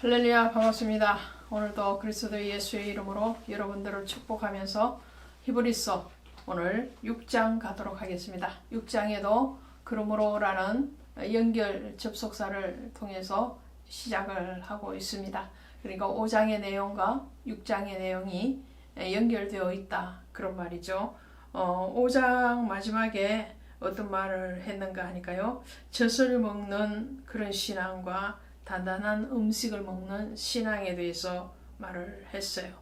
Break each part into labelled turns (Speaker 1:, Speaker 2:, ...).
Speaker 1: 할렐루야, 반갑습니다. 오늘도 그리스도 예수의 이름으로 여러분들을 축복하면서 히브리서 오늘 6장 가도록 하겠습니다. 6장에도 그러므로라는 연결 접속사를 통해서 시작을 하고 있습니다. 그러니까 5장의 내용과 6장의 내용이 연결되어 있다, 그런 말이죠. 5장 마지막에 어떤 말을 했는가 하니까요, 젖을 먹는 그런 신앙과 단단한 음식을 먹는 신앙에 대해서 말을 했어요.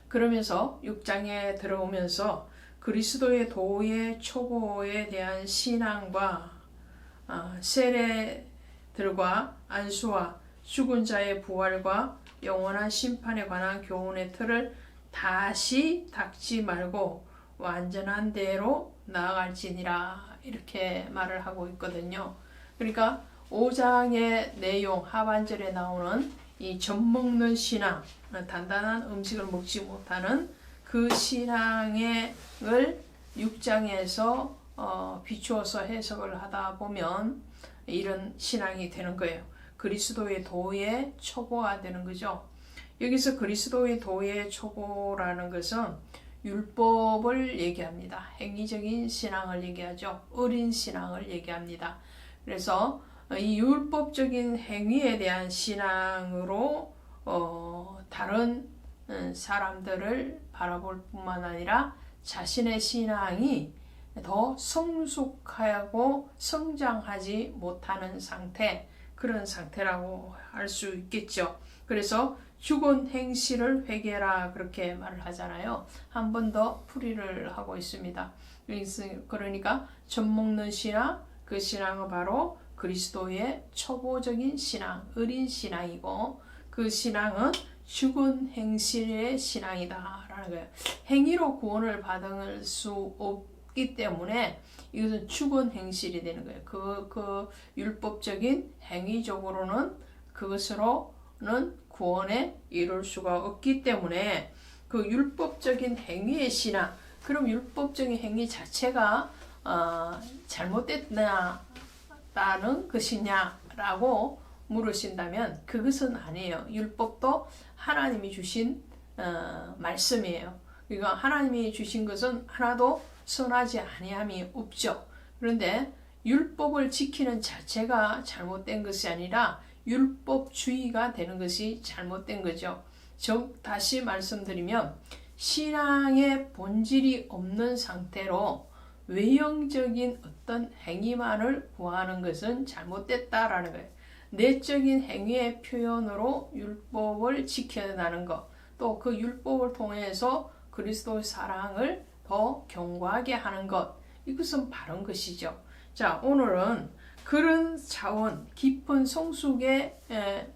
Speaker 1: 그러면서 6장에 들어오면서 그리스도의 도의 초보에 대한 신앙과 세례들과 안수와 죽은 자의 부활과 영원한 심판에 관한 교훈의 틀을 다시 닦지 말고 완전한 대로 나아갈지니라, 이렇게 말을 하고 있거든요. 그러니까 5장의 내용 하반절에 나오는 이 젖먹는 신앙, 단단한 음식을 먹지 못하는 그 신앙을 6장에서 비추어서 해석을 하다 보면 이런 신앙이 되는 거예요. 그리스도의 도의 초보가 되는 거죠. 여기서 그리스도의 도의 초보라는 것은 율법을 얘기합니다. 행위적인 신앙을 얘기하죠. 어린 신앙을 얘기합니다. 그래서 이 율법적인 행위에 대한 신앙으로 다른 사람들을 바라볼 뿐만 아니라 자신의 신앙이 더 성숙하고 성장하지 못하는 상태, 그런 상태라고 할 수 있겠죠. 그래서 죽은 행실을 회개라, 그렇게 말을 하잖아요. 한 번 더 풀이를 하고 있습니다. 그러니까 젖먹는 신앙, 그 신앙은 바로 그리스도의 초보적인 신앙, 어린 신앙이고, 그 신앙은 죽은 행실의 신앙이다라는 거예요. 행위로 구원을 받을 수 없기 때문에 이것은 죽은 행실이 되는 거예요. 그 율법적인 행위적으로는 그것으로는 구원에 이룰 수가 없기 때문에 그 율법적인 행위의 신앙, 그럼 율법적인 행위 자체가 잘못됐나 다는 것이냐라고 물으신다면 그것은 아니에요. 율법도 하나님이 주신 말씀이에요. 그러니까 하나님이 주신 것은 하나도 선하지 아니함이 없죠. 그런데 율법을 지키는 자체가 잘못된 것이 아니라 율법주의가 되는 것이 잘못된 거죠. 즉 다시 말씀드리면 신앙의 본질이 없는 상태로 외형적인 어떤 행위만을 구하는 것은 잘못됐다라는 거예요. 내적인 행위의 표현으로 율법을 지켜나가는 것, 또 그 율법을 통해서 그리스도의 사랑을 더 견고하게 하는 것, 이것은 바른 것이죠. 자, 오늘은 그런 차원, 깊은 성숙의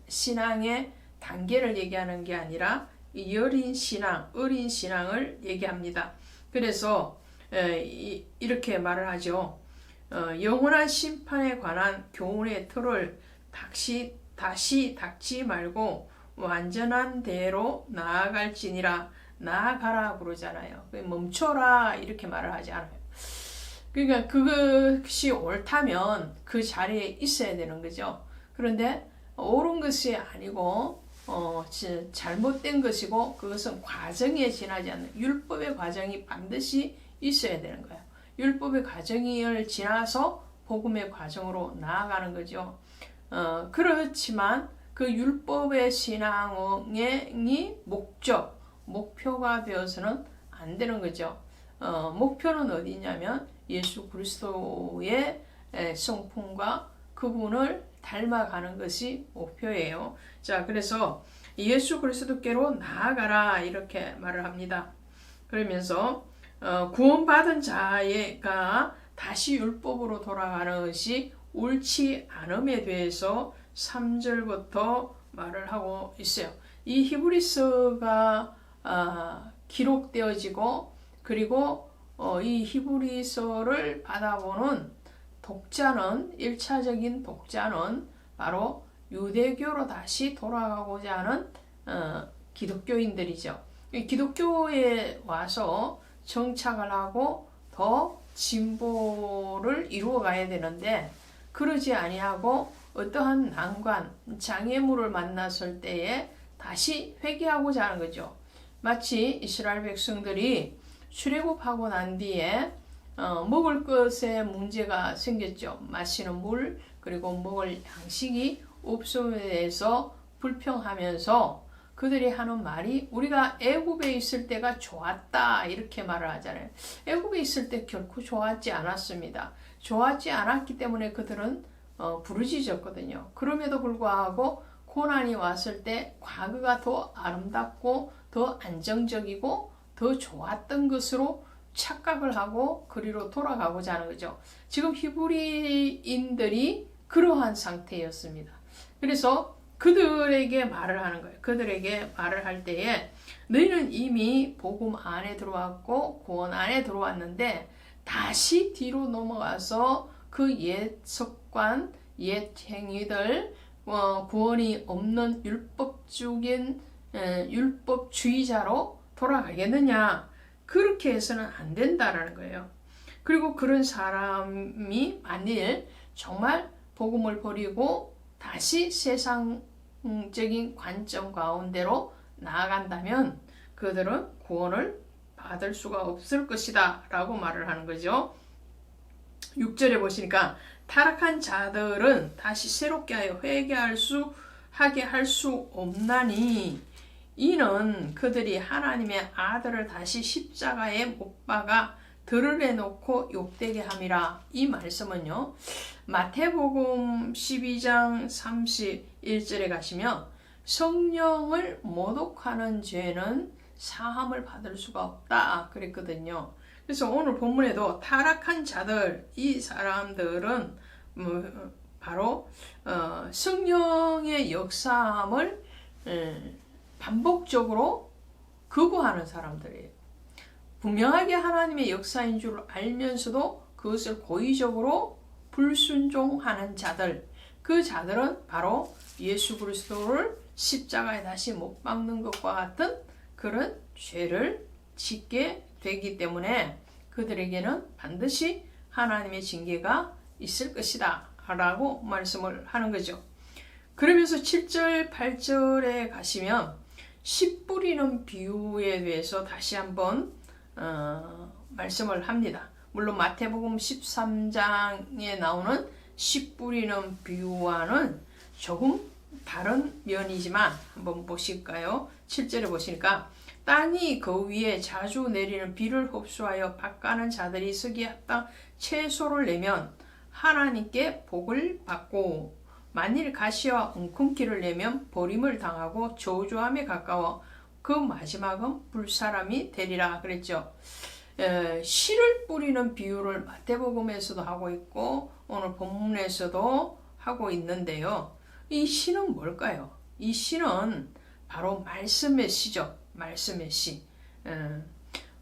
Speaker 1: 신앙의 단계를 얘기하는 게 아니라 여린 신앙, 어린 신앙을 얘기합니다. 그래서 이렇게 말을 하죠. 영원한 심판에 관한 교훈의 틀을 다시 닦지 말고 완전한 대로 나아갈지니라. 나아가라 그러잖아요. 멈춰라 이렇게 말을 하지 않아요. 그러니까 그것이 옳다면 그 자리에 있어야 되는 거죠. 그런데 옳은 것이 아니고 잘못된 것이고, 그것은 과정에 지나지 않는 율법의 과정이 반드시 있어야 되는 거예요. 율법의 과정을 지나서 복음의 과정으로 나아가는 거죠. 그렇지만 그 율법의 신앙이 목표가 되어서는 안 되는 거죠. 목표는 어디냐면 예수 그리스도의 성품과 그분을 닮아가는 것이 목표예요. 자, 그래서 예수 그리스도께로 나아가라, 이렇게 말을 합니다. 그러면서 구원받은 자가 다시 율법으로 돌아가는 것이 옳지 않음에 대해서 3절부터 말을 하고 있어요. 이 히브리서가 기록되어지고, 그리고 이 히브리서를 받아보는 독자는, 1차적인 독자는 바로 유대교로 다시 돌아가고자 하는 기독교인들이죠. 기독교에 와서 정착을 하고 더 진보를 이루어 가야 되는데, 그러지 아니하고 어떠한 난관, 장애물을 만났을 때에 다시 회개하고자 하는 거죠. 마치 이스라엘 백성들이 출애굽하고 난 뒤에 먹을 것에 문제가 생겼죠. 마시는 물 그리고 먹을 양식이 없음에 대해서 불평하면서 그들이 하는 말이 우리가 애굽에 있을 때가 좋았다 이렇게 말을 하잖아요. 애굽에 있을 때 결코 좋았지 않았습니다. 좋았지 않았기 때문에 그들은 부르짖었거든요. 그럼에도 불구하고 고난이 왔을 때 과거가 더 아름답고 더 안정적이고 더 좋았던 것으로 착각을 하고 그리로 돌아가고자 하는 거죠. 지금 히브리인들이 그러한 상태였습니다. 그래서 그들에게 말을 하는 거예요. 그들에게 말을 할 때에 너희는 이미 복음 안에 들어왔고 구원 안에 들어왔는데 다시 뒤로 넘어가서 그 옛 습관, 옛 행위들, 구원이 없는 율법주의자로 돌아가겠느냐? 그렇게 해서는 안 된다라는 거예요. 그리고 그런 사람이 만일 정말 복음을 버리고 다시 세상적인 관점 가운데로 나아간다면 그들은 구원을 받을 수가 없을 것이다 라고 말을 하는 거죠. 6절에 보시니까 타락한 자들은 다시 새롭게 하여 회개하게 할 수 없나니 이는 그들이 하나님의 아들을 다시 십자가에 못 박아 들을 해놓고 욕되게 함이라. 이 말씀은요, 마태복음 12장 31절에 가시면 성령을 모독하는 죄는 사함을 받을 수가 없다 그랬거든요. 그래서 오늘 본문에도 타락한 자들, 이 사람들은 바로 성령의 역사함을 반복적으로 거부하는 사람들이에요. 분명하게 하나님의 역사인 줄 알면서도 그것을 고의적으로 불순종하는 자들, 그 자들은 바로 예수 그리스도를 십자가에 다시 못 박는 것과 같은 그런 죄를 짓게 되기 때문에 그들에게는 반드시 하나님의 징계가 있을 것이다 라고 말씀을 하는 거죠. 그러면서 7절, 8절에 가시면 씨 뿌리는 비유에 대해서 다시 한번 말씀을 합니다. 물론 마태복음 13장에 나오는 씨 뿌리는 비유와는 조금 다른 면이지만 한번 보실까요? 7절에 보시니까 땅이 그 위에 자주 내리는 비를 흡수하여 밭가는 자들이 쓰기에 합당 채소를 내면 하나님께 복을 받고 만일 가시와 웅큼기를 내면 버림을 당하고 저주함에 가까워 그 마지막은 불사람이 되리라 그랬죠. 씨를 뿌리는 비유를 마태복음에서도 하고 있고 오늘 본문에서도 하고 있는데요. 이 씨는 뭘까요? 이 씨는 바로 말씀의 씨죠. 말씀의 씨.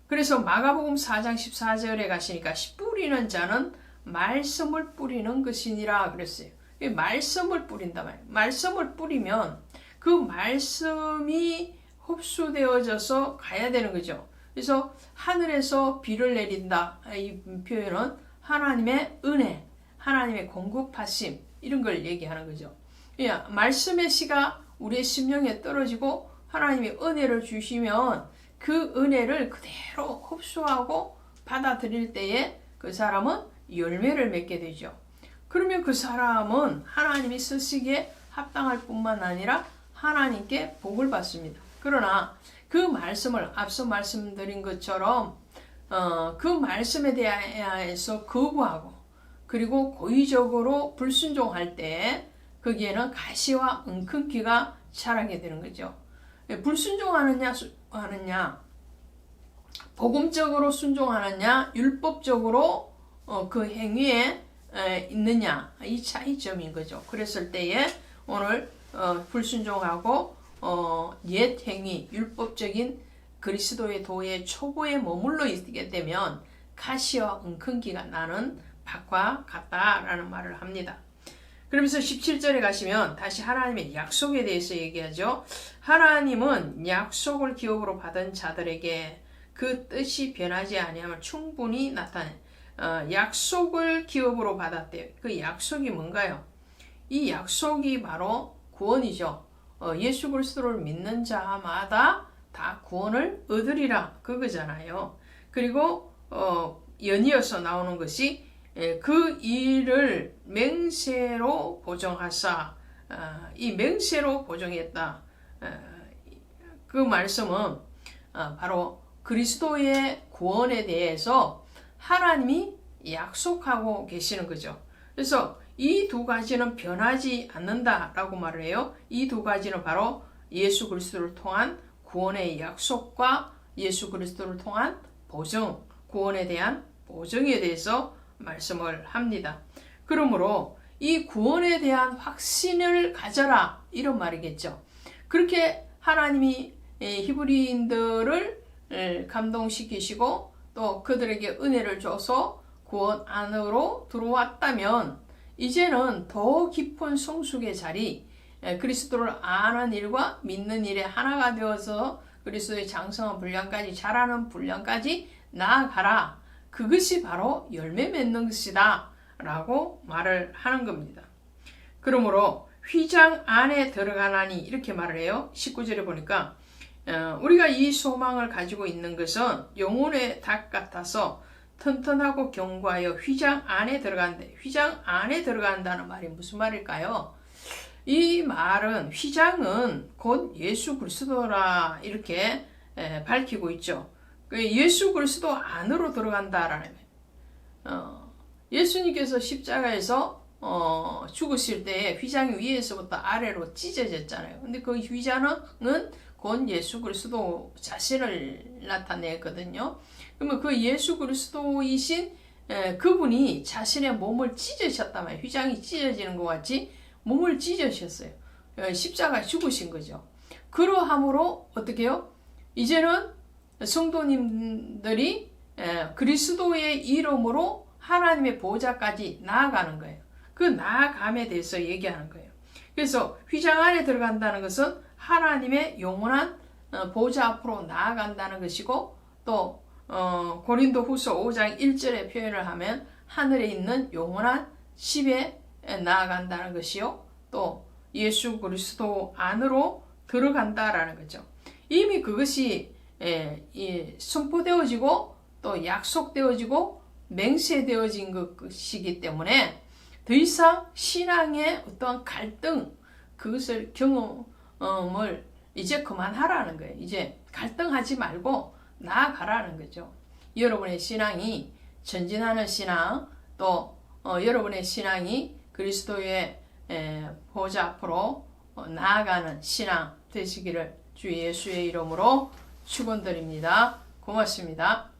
Speaker 1: 그래서 마가복음 4장 14절에 가시니까 씨 뿌리는 자는 말씀을 뿌리는 것이니라 그랬어요. 말씀을 뿌린다 말이에요. 말씀을 뿌리면 그 말씀이 흡수되어져서 가야 되는 거죠. 그래서 하늘에서 비를 내린다. 이 표현은 하나님의 은혜, 하나님의 공급하심 이런 걸 얘기하는 거죠. 말씀의 씨가 우리의 심령에 떨어지고 하나님의 은혜를 주시면 그 은혜를 그대로 흡수하고 받아들일 때에 그 사람은 열매를 맺게 되죠. 그러면 그 사람은 하나님이 쓰시기에 합당할 뿐만 아니라 하나님께 복을 받습니다. 그러나 그 말씀을 앞서 말씀드린 것처럼 그 말씀에 대해서 거부하고 그리고 고의적으로 불순종할 때 거기에는 가시와 웅큼기가 자라게 되는 거죠. 불순종하느냐 복음적으로 순종하느냐 율법적으로 그 행위에 있느냐 이 차이점인 거죠. 그랬을 때에 오늘 불순종하고 옛 행위 율법적인 그리스도의 도의 초보에 머물러 있게 되면 가시와 웅큼기가 나는 밭과 같다라는 말을 합니다. 그러면서 17절에 가시면 다시 하나님의 약속에 대해서 얘기하죠. 하나님은 약속을 기업으로 받은 자들에게 그 뜻이 변하지 아니함을 충분히 나타내 약속을 기업으로 받았대요. 그 약속이 뭔가요? 이 약속이 바로 구원이죠. 예수 그리스도를 믿는 자마다 다 구원을 얻으리라 그거잖아요. 그리고 연이어서 나오는 것이 그 일을 맹세로 보정하사, 이 맹세로 보정했다. 그 말씀은 바로 그리스도의 구원에 대해서 하나님이 약속하고 계시는 거죠. 그래서 이 두 가지는 변하지 않는다라고 말을 해요. 이 두 가지는 바로 예수 그리스도를 통한 구원의 약속과 예수 그리스도를 통한 보정, 구원에 대한 보정에 대해서 말씀을 합니다. 그러므로 이 구원에 대한 확신을 가져라 이런 말이겠죠. 그렇게 하나님이 히브리인들을 감동시키시고 또 그들에게 은혜를 줘서 구원 안으로 들어왔다면 이제는 더 깊은 성숙의 자리, 그리스도를 아는 일과 믿는 일에 하나가 되어서 그리스도의 장성한 분량까지 자라는 분량까지 나아가라. 그것이 바로 열매 맺는 것이다 라고 말을 하는 겁니다. 그러므로 휘장 안에 들어가나니 이렇게 말을 해요. 19절에 보니까 우리가 이 소망을 가지고 있는 것은 영혼의 닭 같아서 튼튼하고 견고하여 휘장 안에 들어간대. 휘장 안에 들어간다는 말이 무슨 말일까요? 이 말은 휘장은 곧 예수 그리스도라 이렇게 밝히고 있죠. 예수 그리스도 안으로 들어간다라는 예수님께서 십자가에서 죽으실 때 휘장이 위에서부터 아래로 찢어졌잖아요. 근데 그 휘장은 곧 예수 그리스도 자신을 나타내거든요. 그러면 그 예수 그리스도이신 그분이 자신의 몸을 찢으셨다면 휘장이 찢어지는 것 같이 몸을 찢으셨어요. 십자가에 죽으신 거죠. 그러함으로 어떻게 해요? 이제는 성도님들이 그리스도의 이름으로 하나님의 보좌까지 나아가는 거예요. 그 나아감에 대해서 얘기하는 거예요. 그래서 휘장 안에 들어간다는 것은 하나님의 영원한 보좌 앞으로 나아간다는 것이고 또 고린도후서 5장 1절에 표현을 하면 하늘에 있는 영원한 집에 나아간다는 것이요. 또 예수 그리스도 안으로 들어간다라는 거죠. 이미 그것이 선포되어지고 또 약속되어지고 맹세되어진 것이기 때문에 더 이상 신앙의 어떠한 갈등 그것을 경험을 이제 그만하라는 거예요. 이제 갈등하지 말고 나아가라는 거죠. 여러분의 신앙이 전진하는 신앙 또 여러분의 신앙이 그리스도의 보좌 앞으로 나아가는 신앙 되시기를 주 예수의 이름으로 축원드립니다. 고맙습니다.